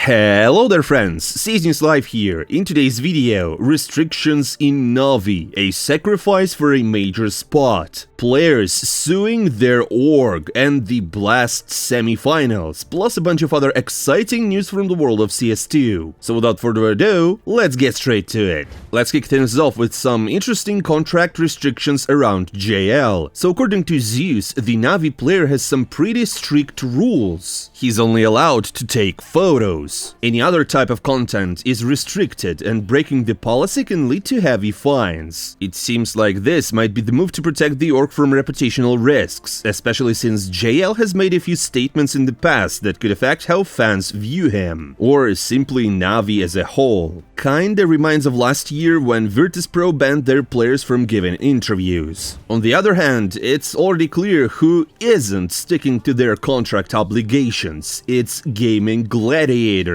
Hello there friends, CS News Live here. In today's video, restrictions in NaVi, a sacrifice for a major spot, players suing their org, and the Blast semi-finals, plus a bunch of other exciting news from the world of CS2. So without further ado, let's get straight to it. Let's kick things off with some interesting contract restrictions around JL. So according to Zeus, the NaVi player has some pretty strict rules. He's only allowed to take photos. Any other type of content is restricted, and breaking the policy can lead to heavy fines. It seems like this might be the move to protect the org from reputational risks, especially since JL has made a few statements in the past that could affect how fans view him, or simply NaVi as a whole. Kinda reminds of last year when Virtus.Pro banned their players from giving interviews. On the other hand, it's already clear who isn't sticking to their contract obligations. It's gaming gladiators.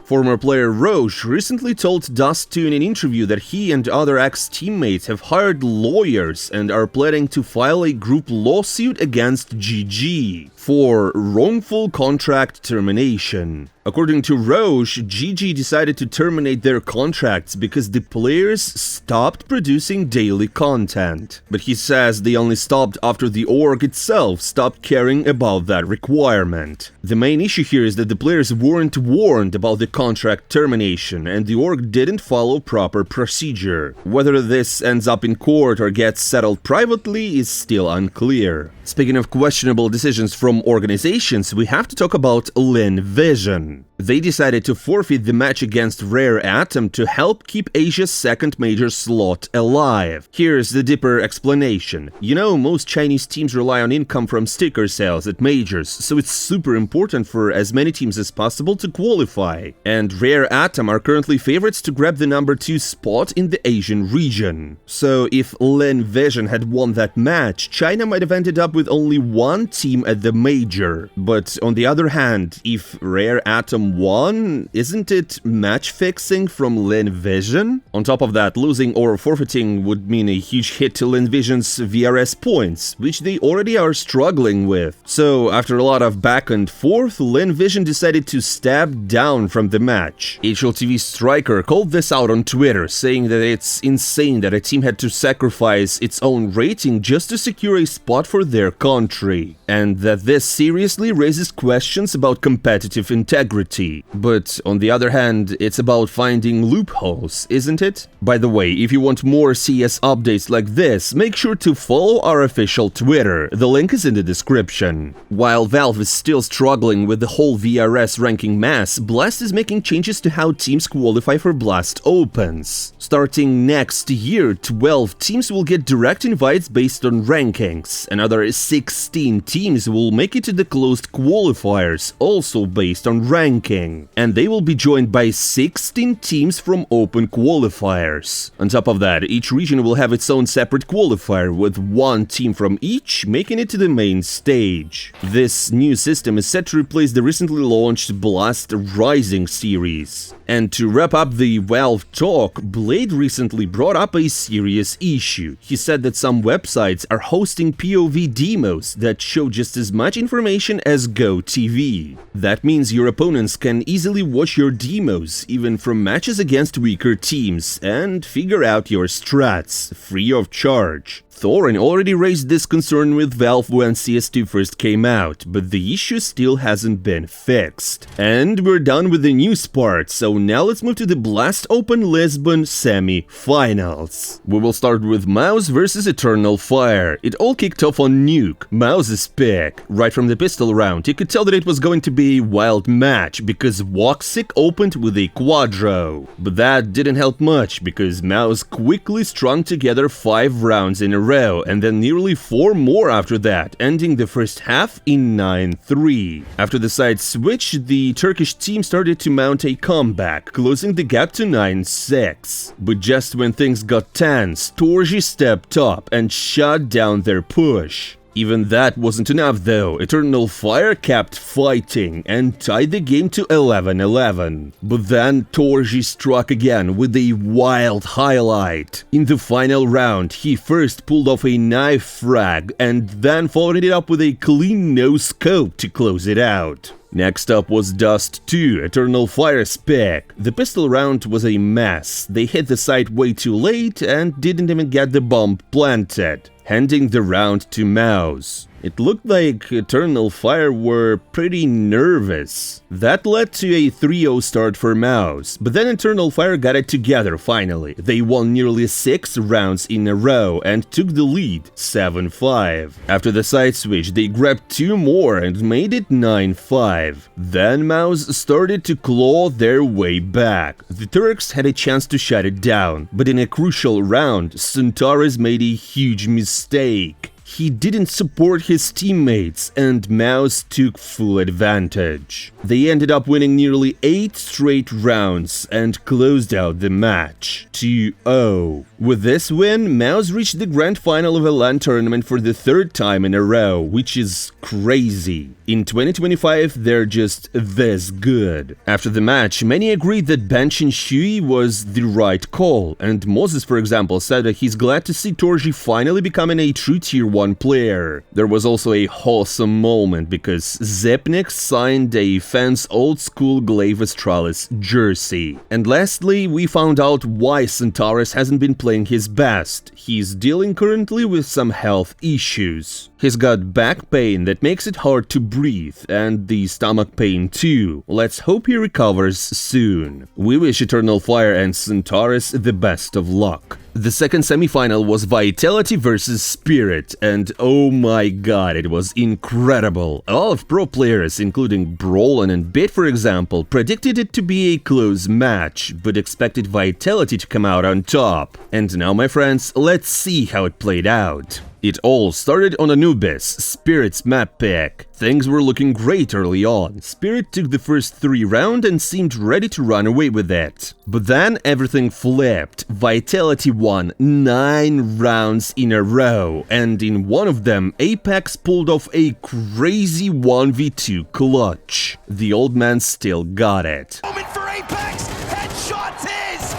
Former player Roej recently told Dust in an interview that he and other ex-teammates have hired lawyers and are planning to file a group lawsuit against GG for wrongful contract termination. According to Roej, GG decided to terminate their contracts because the players stopped producing daily content. But he says they only stopped after the org itself stopped caring about that requirement. The main issue here is that the players weren't warned about the contract termination, and the org didn't follow proper procedure. Whether this ends up in court or gets settled privately is still unclear. Speaking of questionable decisions from organizations, we have to talk about Lynn Vision. They decided to forfeit the match against Rare Atom to help keep Asia's second major slot alive. Here's the deeper explanation. You know, most Chinese teams rely on income from sticker sales at majors, so it's super important for as many teams as possible to qualify. And Rare Atom are currently favorites to grab the number 2 spot in the Asian region. So if Lynn Vision had won that match, China might have ended up with only one team at the major. But on the other hand, if Rare Atom won, isn't it match fixing from Lynn Vision? On top of that, losing or forfeiting would mean a huge hit to Lynn Vision's VRS points, which they already are struggling with. So after a lot of back and forth, Lynn Vision decided to step down from the match. HLTV Striker called this out on Twitter, saying that it's insane that a team had to sacrifice its own rating just to secure a spot for their country, and that this seriously raises questions about competitive integrity. But on the other hand, it's about finding loopholes, isn't it? By the way, if you want more CS updates like this, make sure to follow our official Twitter, the link is in the description. While Valve is still struggling with the whole VRS ranking mess, Blast is making changes to how teams qualify for Blast Opens. Starting next year, 12 teams will get direct invites based on rankings. Another 16 teams will make it to the closed qualifiers, also based on ranking. And they will be joined by 16 teams from open qualifiers. On top of that, each region will have its own separate qualifier, with one team from each making it to the main stage. This new system is set to replace the recently launched Blast Rising series. And to wrap up the Valve talk, Blade recently brought up a serious issue. He said that some websites are hosting POV demos that show just as much information as GoTV. That means your opponents can easily watch your demos, even from matches against weaker teams, and figure out your strats, free of charge. Thorin already raised this concern with Valve when CS2 first came out, but the issue still hasn't been fixed. And we're done with the news part, so now let's move to the Blast Open Lisbon semi-finals. We will start with Mouz versus EternalFire. It all kicked off on Nuke, Mouz's pick. Right from the pistol round, you could tell that it was going to be a wild match, because Woxic opened with a quadro. But that didn't help much, because Mouz quickly strung together 5 rounds in a row, and then nearly 4 more after that, ending the first half in 9-3. After the side switch, the Turkish team started to mount a comeback, closing the gap to 9-6. But just when things got tense, torzsi stepped up and shut down their push. Even that wasn't enough though. EternalFire kept fighting and tied the game to 11-11. But then torzsi struck again with a wild highlight. In the final round, he first pulled off a knife frag and then followed it up with a clean no-scope to close it out. Next up was Dust 2, EternalFire spec. The pistol round was a mess. They hit the site way too late and didn't even get the bomb planted, handing the round to Mouz. It looked like EternalFire were pretty nervous. That led to a 3-0 start for Mouz, but then EternalFire got it together finally. They won nearly 6 rounds in a row and took the lead, 7-5. After the side switch, they grabbed 2 more and made it 9-5. Then Mouz started to claw their way back. The Turks had a chance to shut it down, but in a crucial round, Xantares made a huge mistake. He didn't support his teammates, and Mouz took full advantage. They ended up winning nearly 8 straight rounds and closed out the match, 2-0. With this win, Mouz reached the grand final of a LAN tournament for the 3rd time in a row, which is crazy. In 2025, they're just this good. After the match, many agreed that benching Shui was the right call, and Mouz, for example, said that he's glad to see torzsi finally becoming a true tier 1 player. There was also a wholesome moment because Zepnik signed a fan's old-school Glaive Astralis jersey. And lastly, we found out why Xantares hasn't been playing his best. He's dealing currently with some health issues. He's got back pain that makes it hard to breathe, and the stomach pain too. Let's hope he recovers soon. We wish EternalFire and Xantares the best of luck. The second semifinal was Vitality versus Spirit, and oh my god, it was incredible. A lot of pro players, including Brolin and Bit for example, predicted it to be a close match, but expected Vitality to come out on top. And now, my friends, let's see how it played out. It all started on Anubis, Spirit's map pick. Things were looking great early on. Spirit took the first 3 rounds and seemed ready to run away with it. But then everything flipped. Vitality won 9 rounds in a row, and in one of them, Apex pulled off a crazy 1v2 clutch. The old man still got it. Moment for Apex! Headshot is!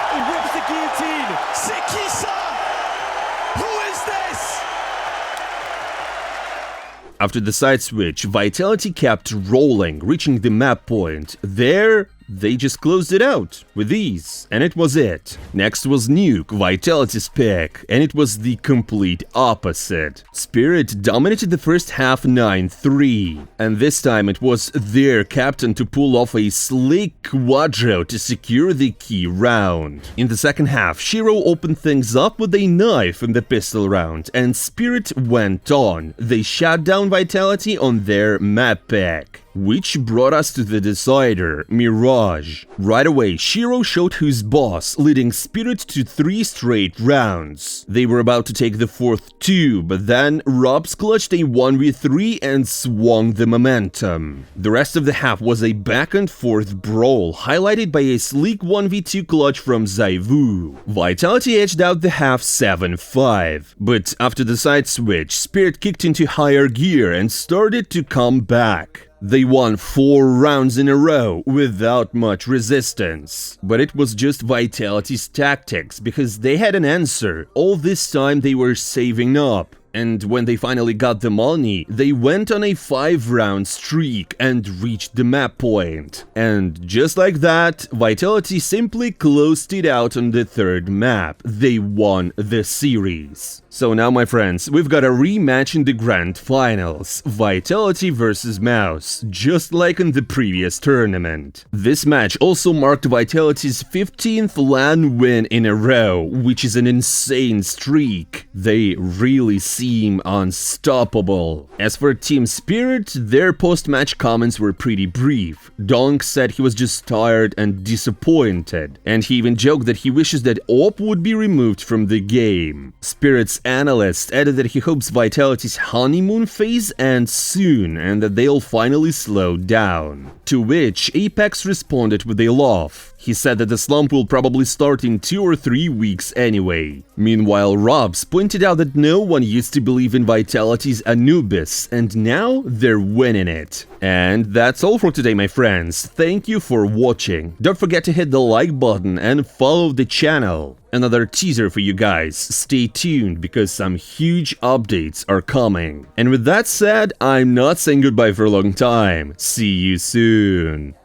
He whips the guillotine! Sikisa! Who is this? After the side switch, Vitality kept rolling, reaching the map point. There, they just closed it out with ease, and it was it. Next was Nuke, Vitality's pick, and it was the complete opposite. Spirit dominated the first half 9-3, and this time it was their captain to pull off a sleek quadro to secure the key round. In the second half, Shiro opened things up with a knife in the pistol round, and Spirit went on. They shut down Vitality on their map pick. Which brought us to the decider, Mirage. Right away, Shiro showed who's boss, leading Spirit to 3 straight rounds. They were about to take the 4th too, but then Robs clutched a 1v3 and swung the momentum. The rest of the half was a back and forth brawl, highlighted by a sleek 1v2 clutch from Zaivu. Vitality edged out the half 7-5, but after the side switch, Spirit kicked into higher gear and started to come back. They won 4 rounds in a row without much resistance. But it was just Vitality's tactics, because they had an answer. All this time they were saving up. And when they finally got the money, they went on a 5-round streak and reached the map point. And just like that, Vitality simply closed it out on the 3rd map. They won the series. So now, my friends, we've got a rematch in the grand finals, Vitality versus Mouz, just like in the previous tournament. This match also marked Vitality's 15th LAN win in a row, which is an insane streak. They really seem unstoppable. As for Team Spirit, their post-match comments were pretty brief. Donk said he was just tired and disappointed, and he even joked that he wishes that OP would be removed from the game. Spirit's analyst added that he hopes Vitality's honeymoon phase ends soon and that they'll finally slow down. To which Apex responded with a laugh. He said that the slump will probably start in 2 or 3 weeks anyway. Meanwhile, Robs pointed out that no one used to believe in Vitality's Anubis, and now they're winning it. And that's all for today, my friends. Thank you for watching. Don't forget to hit the like button and follow the channel. Another teaser for you guys. Stay tuned because some huge updates are coming. And with that said, I'm not saying goodbye for a long time. See you soon.